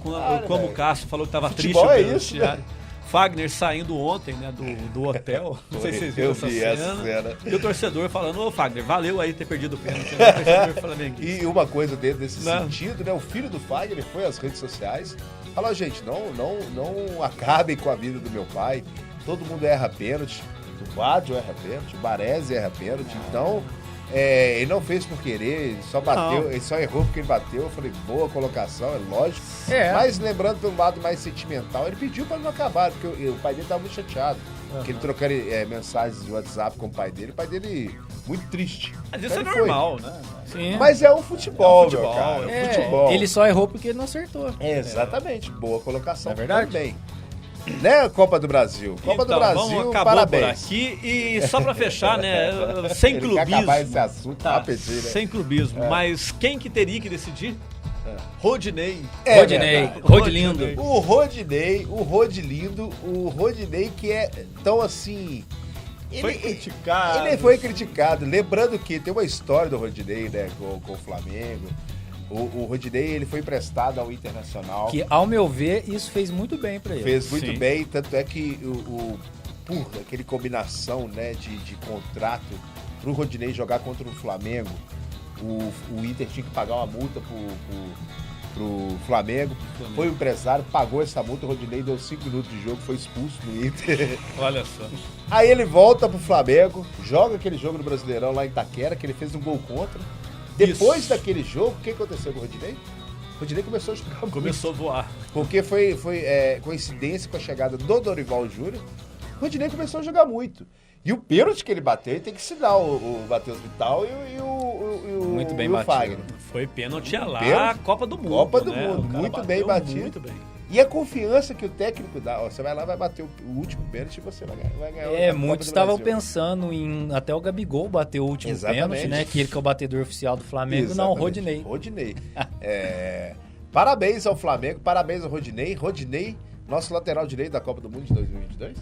como o Cássio falou que tava Futebol triste. É isso, né? Fagner saindo ontem, né, do hotel. Não sei se vocês viram essa cena. E o torcedor falando, Fagner, valeu aí ter perdido o pênalti. E uma coisa dentro desse sentido, né? O filho do Fagner foi às redes sociais. Falou, gente, não acabem com a vida do meu pai. Todo mundo erra pênalti. O Baggio erra pênalti, o Baresi erra pênalti. Então, ele não fez por querer, ele só bateu, ele só errou porque ele bateu. Eu falei, boa colocação, é lógico. Mas lembrando pelo lado mais sentimental, ele pediu para não acabar, porque o pai dele estava muito chateado. Porque ele trocando mensagens de WhatsApp com o pai dele muito triste. Mas isso então, é normal, né? Sim. Mas é o futebol, meu cara. Futebol. Ele só errou porque ele não acertou. Exatamente, boa colocação. É verdade? Também. Né, Copa do Brasil? Copa do Brasil, parabéns. Por aqui. E só pra fechar, né, sem clubismo. Quer acabar esse assunto rapidinho, né? Sem clubismo, mas quem que teria que decidir? Rodinei. Rodilindo. O Rodinei que é tão assim... Foi criticado. Ele foi criticado. Lembrando que tem uma história do Rodinei, né, com o Flamengo. O Rodinei, ele foi emprestado ao Internacional. Que, ao meu ver, isso fez muito bem pra ele. Fez muito bem, tanto é que por aquele combinação, né, de contrato pro Rodinei jogar contra o Flamengo, o Inter tinha que pagar uma multa pro Flamengo. Foi o empresário, pagou essa multa, o Rodinei deu 5 minutos de jogo, foi expulso do Inter. Olha só. Aí ele volta pro Flamengo, joga aquele jogo no Brasileirão lá em Itaquera, que ele fez um gol contra. Depois daquele jogo, o que aconteceu com o Rodinei? O Rodinei começou a jogar muito. Começou a voar. Porque foi coincidência com a chegada do Dorival Júnior. O Rodinei começou a jogar muito. E o pênalti que ele bateu, ele tem que ensinar o Matheus Vital e o muito bem batido. Fagner. Foi pênalti lá, Copa do Mundo. Copa do né? Mundo, muito bem batido. Muito bem. E a confiança que o técnico dá, você vai lá, vai bater o último pênalti e você vai ganhar. Muitos estavam pensando em até o Gabigol bater o último pênalti, né? Que ele que é o batedor oficial do Flamengo, não o Rodinei. Rodinei. Parabéns ao Flamengo, parabéns ao Rodinei. Rodinei, nosso lateral direito da Copa do Mundo de 2022?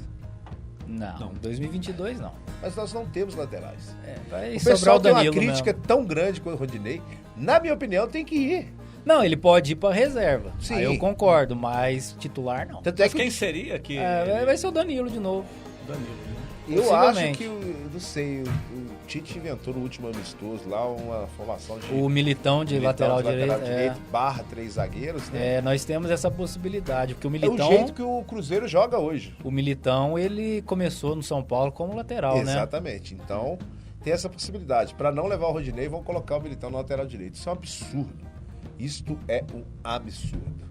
Não, 2022 não. Mas nós não temos laterais. Vai o pessoal sobrar o Danilo, tem uma crítica tão grande com o Rodinei. Na minha opinião, tem que ir. Não, ele pode ir pra reserva. Sim. Aí eu concordo, mas titular não. Tanto é que quem seria que... vai ser o Danilo de novo. Eu acho que, não sei, o Tite inventou no último amistoso lá uma formação de... O Militão de lateral direito. / 3 zagueiros, né? Nós temos essa possibilidade, porque o Militão... É o jeito que o Cruzeiro joga hoje. O Militão, ele começou no São Paulo como lateral, né? Exatamente. Então, tem essa possibilidade. Para não levar o Rodinei, vão colocar o Militão no lateral direito. Isso é um absurdo. Isto é um absurdo.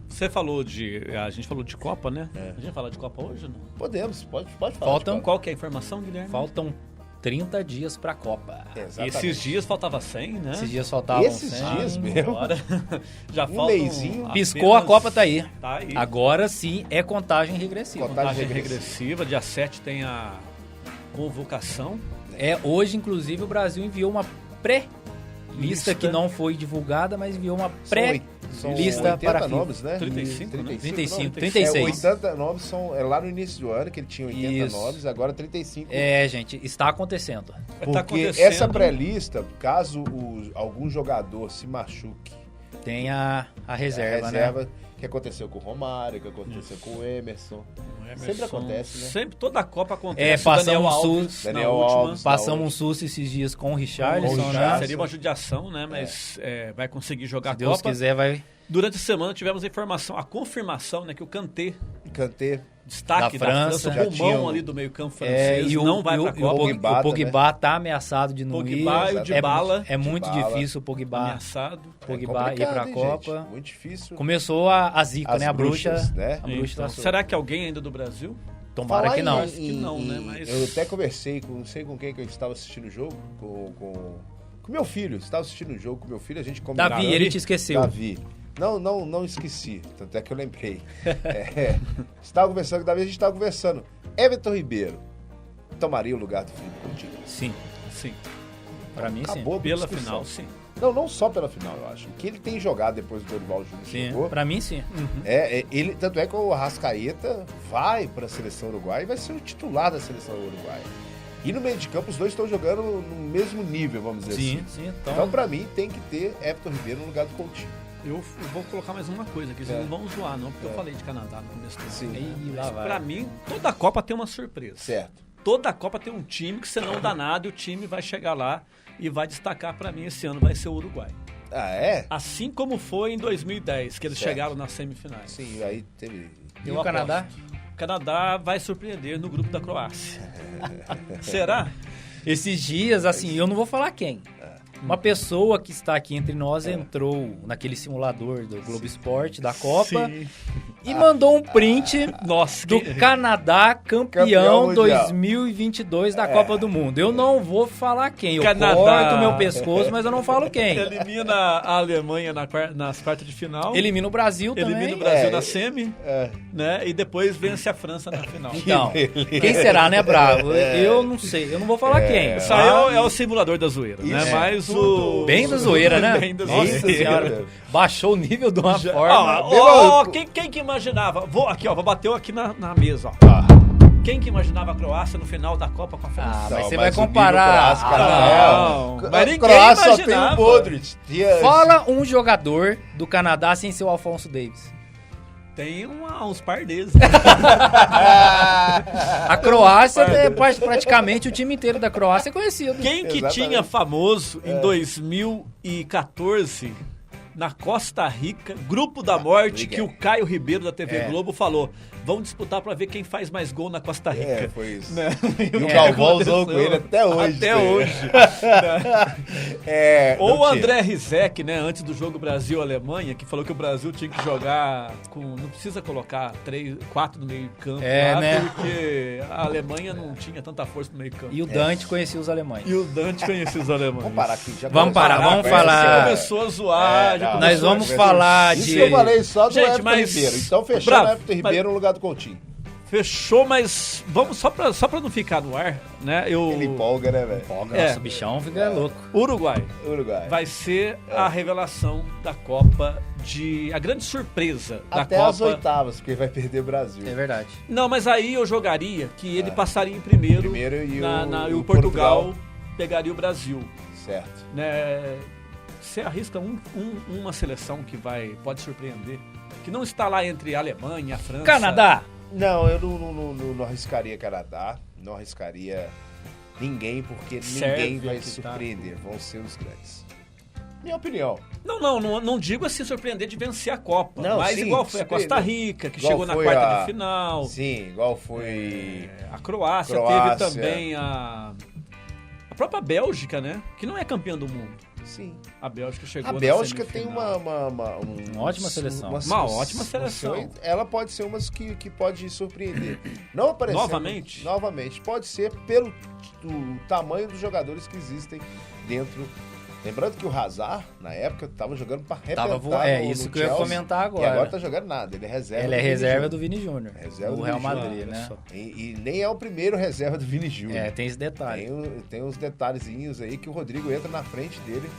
Você falou a gente falou de Copa, né? A gente vai falar de Copa hoje ou não? Podemos, pode falar. Qual que é a informação, Guilherme? Faltam 30 dias pra Copa. Exatamente. Esses dias faltava 100, né? Esses dias faltavam 100. Esses dias mesmo. Agora, já um mêsinho. Piscou, a Copa tá aí. Tá aí. Agora sim é contagem regressiva. Contagem regressiva. Dia 7 tem convocação. Hoje, inclusive, o Brasil enviou uma pré-lista que não foi divulgada, mas enviou uma pré-lista para a nomes, FIFA. né? 35, 36. 80 nomes são lá no início do ano, que ele tinha 80 nomes, agora 35. Gente, está acontecendo. Porque essa pré-lista, caso algum jogador se machuque, tem a reserva, né? Que aconteceu com o Romário, que aconteceu com o Emerson. Sempre acontece, né? Sempre, toda a Copa acontece. Daniel Alves. Passamos um susto esses dias com o Richarlison, né? Seria uma judiação, né? Mas vai conseguir jogar a Copa. Se Deus quiser, vai... Durante a semana tivemos a confirmação, né? Que o Kanté, destaque da França, o pulmão ali do meio campo francês, não vai pra Copa. O Pogba tá ameaçado de não ir. Pogba e o Dybala. É muito difícil o Pogba ameaçado. Pogba ir pra Copa. Gente, muito difícil. Começou a zica, né? A bruxa. Né? A bruxa então, será que alguém ainda do Brasil? Tomara que não. Acho que não, né? Mas... Eu até conversei não sei com quem que eu estava assistindo o jogo, com meu filho. Estava assistindo o jogo com meu filho, a gente combinava. Davi, ele te esqueceu. Davi. Não esqueci, tanto é que eu lembrei. Estava conversando com o Davi, a gente estava conversando. Everton Ribeiro tomaria o lugar do Felipe Coutinho? Sim. Pra mim, sim. Pela final, sim. Não só pela final, eu acho. Que ele tem jogado depois do Dorival Júnior chegou. Pra mim, sim. Ele, tanto é que o Arrascaeta vai para a seleção uruguaia e vai ser o titular da seleção uruguaia. E no meio de campo, os dois estão jogando no mesmo nível, vamos dizer assim. Sim. Então, pra mim, tem que ter Everton Ribeiro no lugar do Coutinho. Eu vou colocar mais uma coisa aqui, vocês não vão zoar não, porque eu falei de Canadá no começo do ano. Sim. Mas pra mim, toda a Copa tem uma surpresa. Certo. Toda a Copa tem um time que você não dá nada e o time vai chegar lá e vai destacar pra mim esse ano, vai ser o Uruguai. Ah, é? Assim como foi em 2010, que eles chegaram nas semifinais. Sim, aí teve... E o Canadá? O Canadá vai surpreender no grupo da Croácia. Será? Esses dias, assim, eu não vou falar quem. Uma pessoa que está aqui entre nós entrou naquele simulador do Globo Esporte, da Copa, e mandou um print do Canadá campeão 2022 da Copa do Mundo. Eu não vou falar quem, eu corto meu pescoço, mas eu não falo quem. Elimina a Alemanha nas quartas de final. Elimina o Brasil também. Elimina o Brasil na semi, né? E depois vence a França na final. Então, quem será, né, Bravo? Eu não sei, eu não vou falar quem. Isso aí é o simulador da zoeira, né? Mas bem da zoeira, né? Bem da zoeira. Nossa senhora, baixou o nível de uma forma. Quem que imaginava? Vou bateu aqui na mesa, ó. Quem que imaginava a Croácia no final da Copa com a França? Mas você vai comparar. Mas ninguém Croácia imaginava. só tem o Modric. Fala um jogador do Canadá sem ser o Alphonso Davies. Tem uns par deles. A Croácia é praticamente o time inteiro da Croácia é conhecido. Quem que tinha famoso em 2014 na Costa Rica, Grupo da Morte, que o Caio Ribeiro da TV Globo falou: vamos disputar pra ver quem faz mais gol na Costa Rica. Foi isso. Né? E o Galvão usou com ele até hoje. Até hoje. Ou o André Rizek, né, antes do jogo Brasil-Alemanha, que falou que o Brasil tinha que jogar com... Não precisa colocar 4 no meio campo lá, né? Porque a Alemanha não tinha tanta força no meio campo. E o Dante conhecia os alemães. Vamos parar aqui. Vamos falar. Você começou a zoar. Nós vamos falar de... Isso que eu falei só do Everton Ribeiro. Então fechou o Everton Ribeiro no lugar do Coutinho. Fechou, mas vamos só pra não ficar no ar, né? Ele empolga, né, velho? Nossa, o bichão fica louco. Uruguai vai ser a revelação da Copa, a grande surpresa da Copa. Até as oitavas, porque vai perder o Brasil. É verdade. Não, mas aí eu jogaria que ele passaria em primeiro e o Portugal pegaria o Brasil. Certo. Né? Você arrisca uma seleção que pode surpreender, que não está lá entre a Alemanha, a França... Canadá! Não, eu não arriscaria Canadá, não arriscaria ninguém, porque ninguém vai surpreender, vão ser os grandes. Minha opinião. Não digo assim surpreender de vencer a Copa, mas sim, igual foi a Costa Rica, que chegou na quarta de final. Sim, igual foi... A Croácia teve também a própria Bélgica, né, que não é campeã do mundo. Sim. A Bélgica chegou na Bélgica tem semifinal. uma ótima seleção. Uma ótima seleção. Ela pode ser uma que pode surpreender. Não aparecendo Novamente. Pode ser pelo tamanho dos jogadores que existem dentro Lembrando que o Hazard, na época, tava jogando pra arrebentar isso que eu ia comentar agora. E agora tá jogando nada, ele é reserva. Ele é reserva do Vini Júnior. Reserva do Real Madrid, né? E nem é o primeiro reserva do Vini Júnior. Tem esse detalhe. Tem uns detalhezinhos aí que o Rodrigo entra na frente dele,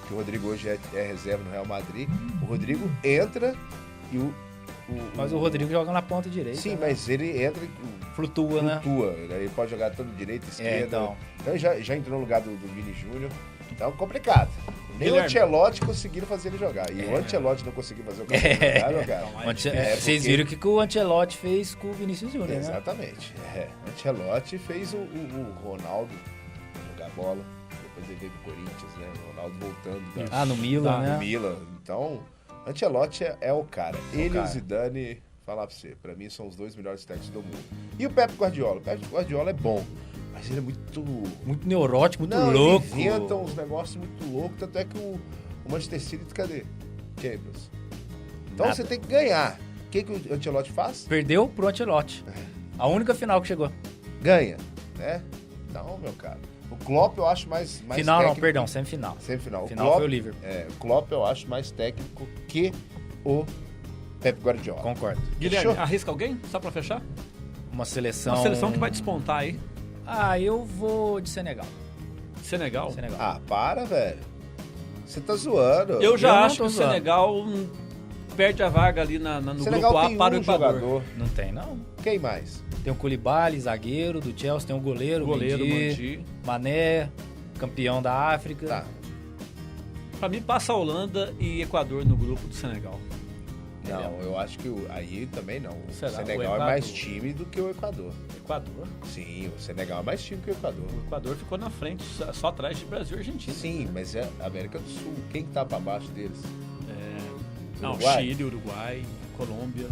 que o Rodrigo hoje é reserva no Real Madrid. O Rodrigo entra e Mas o Rodrigo joga na ponta direita. Sim, né? mas ele entra e flutua, né? Ele pode jogar tanto direita, esquerda. Então já entrou no lugar do Vini Júnior. Então, complicado. Nem o Ancelotti conseguiram fazer ele jogar. E o Ancelotti não conseguiu fazer o cara jogar. Vocês viram o que o Ancelotti fez com o Vinícius Júnior, né? Exatamente. Ancelotti fez o Ronaldo jogar bola. Depois ele veio pro Corinthians, né? O Ronaldo voltando. No Milan, né? No Milan. Então, Ancelotti é o cara. Ele e o Zidane, falar pra você, pra mim são os 2 melhores técnicos do mundo. E o Pep Guardiola? O Pep Guardiola é bom. Mas ele é muito neurótico, muito louco. Ele inventa uns negócios muito loucos. Tanto é que o Manchester City, cadê? Champions. Então você tem que ganhar. O que o Ancelotti faz? Perdeu pro Ancelotti. A única final que chegou. Ganha, né? Então, meu cara. O Klopp eu acho mais final técnico. Não, perdão, semifinal. Semifinal. Final Klopp, foi o Liverpool. O Klopp eu acho mais técnico que o Pep Guardiola. Concordo. Guilherme, arrisca alguém? Só pra fechar? Uma seleção que vai despontar aí. Eu vou de Senegal. Senegal? Para, velho. Você tá zoando. Eu acho que o Senegal perde a vaga ali no Senegal grupo A para o Equador. Jogador. Não tem, não. Quem mais? Tem o Koulibaly, zagueiro do Chelsea, tem o goleiro Mendy, Mané, campeão da África. Tá. Pra mim passa a Holanda e Equador no grupo do Senegal. Não, eu acho que aí também não. O Será? Senegal é mais time do que o Equador. Equador? Sim, o Senegal é mais time que o Equador. O Equador ficou na frente, só atrás de Brasil e Argentina. Sim, mas é América do Sul. Quem tá pra baixo deles? Chile, Uruguai, Colômbia.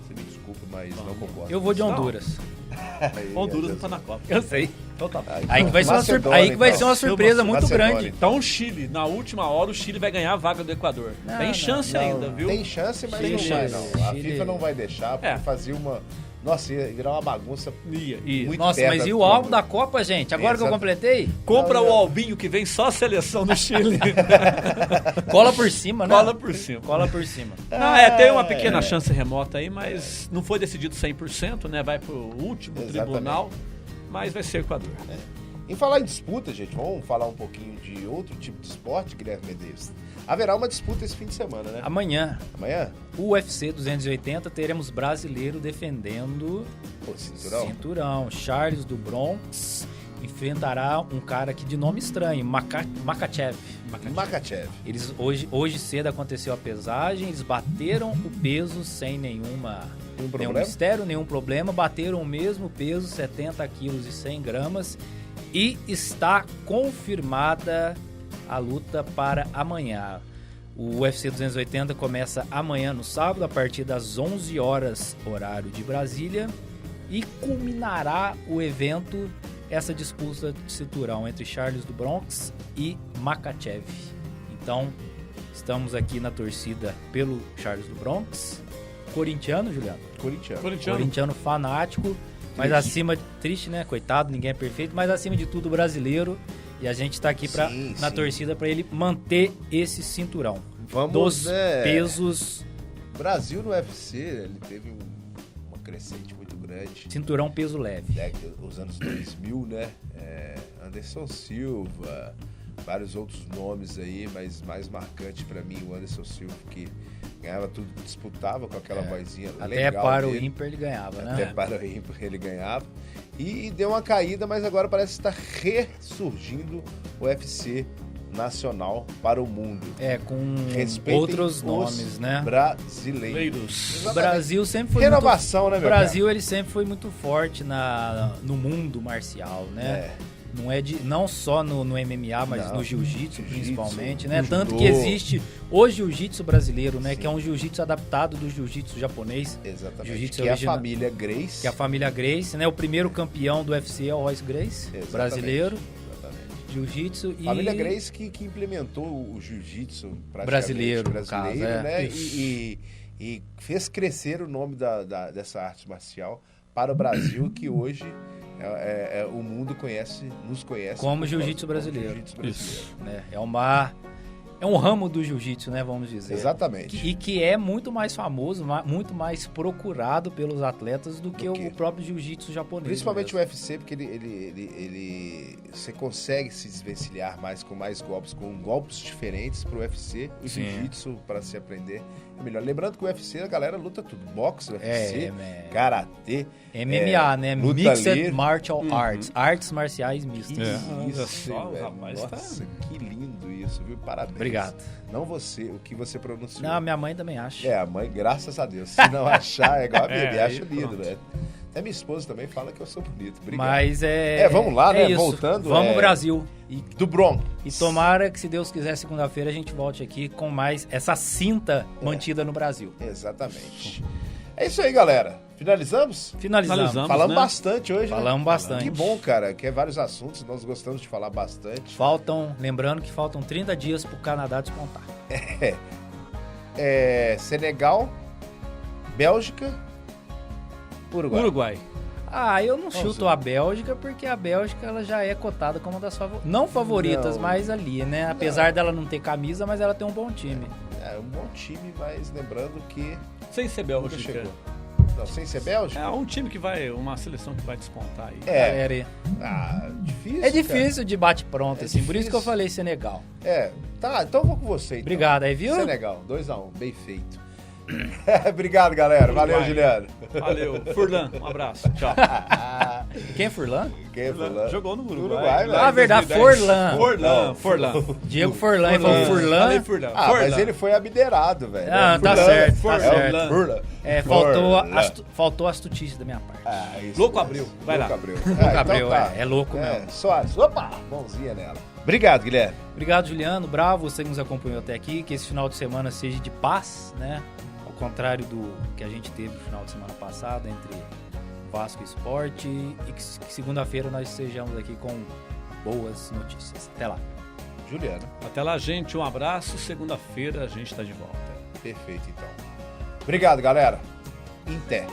Você me desculpa, mas não concordo. Eu vou de Honduras. Honduras não tá na Copa. Eu sei. Então tá. Aí que vai ser uma surpresa muito grande. Então o Chile, na última hora, o Chile vai ganhar a vaga do Equador. Tem chance ainda, viu? Tem chance, mas não vai, não. A FIFA não vai deixar, porque fazia uma... Nossa, ia virar uma bagunça muito Nossa, mas e o álbum da Copa, gente? Agora que eu completei? Compra o albinho que vem só a seleção do Chile. Cola por cima, né? Cola por cima. Tem uma pequena chance remota aí, mas não foi decidido 100%, né? Vai pro último tribunal, mas vai ser Equador. Em falar em disputa, gente, vamos falar um pouquinho de outro tipo de esporte, Guilherme Medeiros. Haverá uma disputa esse fim de semana, né? Amanhã. O UFC 280, teremos brasileiro defendendo o cinturão. Charles do Bronx enfrentará um cara aqui de nome estranho, Makhachev. Eles hoje cedo aconteceu a pesagem, eles bateram o peso sem nenhum mistério, nenhum problema, bateram o mesmo peso, 70 quilos e 100 gramas, e está confirmada a luta para amanhã. O UFC 280 começa amanhã no sábado, a partir das 11 horas, horário de Brasília, e culminará o evento, essa disputa de cinturão entre Charles do Bronx e Makhachev. Então, estamos aqui na torcida pelo Charles do Bronx. Corintiano, Juliano? Corintiano fanático, mas triste, né? Coitado, ninguém é perfeito, mas acima de tudo brasileiro. E a gente tá aqui na torcida para ele manter esse cinturão. Dos pesos. O Brasil no UFC, ele teve uma crescente muito grande. Cinturão peso leve. Os anos 2000, né? Anderson Silva, vários outros nomes aí, mas mais marcante para mim o Anderson Silva, que ganhava tudo, disputava com aquela vozinha legal. Até para o ímpar ele ganhava, né? Até para o ímpar ele ganhava. E deu uma caída, mas agora parece estar ressurgindo o UFC nacional para o mundo. Com outros nomes, né? Brasileiros. O Brasil sempre foi renovação, né, meu Brasil, ele sempre foi muito forte no mundo marcial, né? Não só no MMA, mas no jiu-jitsu principalmente, né? Tanto que existe o jiu-jitsu brasileiro, né? Sim. Que é um jiu-jitsu adaptado do jiu-jitsu japonês. Exatamente. Jiu-jitsu que é a família Gracie. Que é a família Gracie, né? O primeiro campeão do UFC é o Royce Gracie, brasileiro. Jiu-jitsu e... Família Gracie que implementou o jiu-jitsu brasileiro, né? E fez crescer o nome dessa arte marcial para o Brasil, que hoje O mundo nos conhece como jiu-jitsu brasileiro. Né? É um ramo do jiu-jitsu, né, vamos dizer. Exatamente. E que é muito mais famoso, muito mais procurado pelos atletas do que o próprio jiu-jitsu japonês. Principalmente mesmo. O UFC, porque você consegue se desvencilhar mais com mais golpes, com golpes diferentes pro UFC. O jiu-jitsu, para se aprender, é melhor. Lembrando que o UFC, a galera luta tudo. Boxe, UFC, karatê, MMA, né? Mixed livre. Martial Arts. Artes marciais mistas. Isso, rapaz. Nossa, que lindo isso, viu? Parabéns. Obrigado. Não você, o que você pronunciou. Não, minha mãe também acha. A mãe, graças a Deus. Se não achar, é igual a minha, acha lindo, né? Até minha esposa também fala que eu sou bonito. Obrigado. Mas vamos lá, né? Isso. Voltando. Vamos, Brasil. Do Bronx. E tomara que, se Deus quiser, segunda-feira a gente volte aqui com mais essa cinta mantida no Brasil. Exatamente. É isso aí, galera. Finalizamos? Finalizamos. Falamos bastante hoje, Falamos bastante. Que bom, cara, que é vários assuntos, nós gostamos de falar bastante. Lembrando que faltam 30 dias pro Canadá despontar. Senegal, Bélgica, Uruguai. Eu não chuto a Bélgica, porque a Bélgica ela já é cotada como uma das não favoritas, mas ali, né? Apesar dela não ter camisa, mas ela tem um bom time. É um bom time, mas lembrando que... Sem ser Bélgica. Não, sem ser Bélgica? É um time que vai, uma seleção que vai despontar aí. Difícil. É difícil de bate-pronto, assim. Por isso que eu falei Senegal. Tá, então eu vou com você. Então. Obrigado, aí viu? Senegal, 2-1, bem feito. Obrigado, galera. Valeu, Juliano. Valeu. Furlan, um abraço. Tchau. Quem é Furlan? Jogou no Uruguai. Verdade, Forlan. Diego Forlan. Ele falou Furlan. Falei Furlan. Mas ele foi abderado, velho. Tá certo. Furlan. Faltou astutice da minha parte. Louco Abreu. Vai lá. Louco Abreu, é louco mesmo. Soares, opa, mãozinha nela. Obrigado, Guilherme. Obrigado, Juliano. Bravo, você que nos acompanhou até aqui. Que esse final de semana seja de paz, né? Ao contrário do que a gente teve no final de semana passado, entre Vasco e Sport. E que segunda-feira nós estejamos aqui com boas notícias. Até lá. Juliano. Até lá, gente. Um abraço. Segunda-feira a gente está de volta. Perfeito, então. Obrigado, galera. Em té.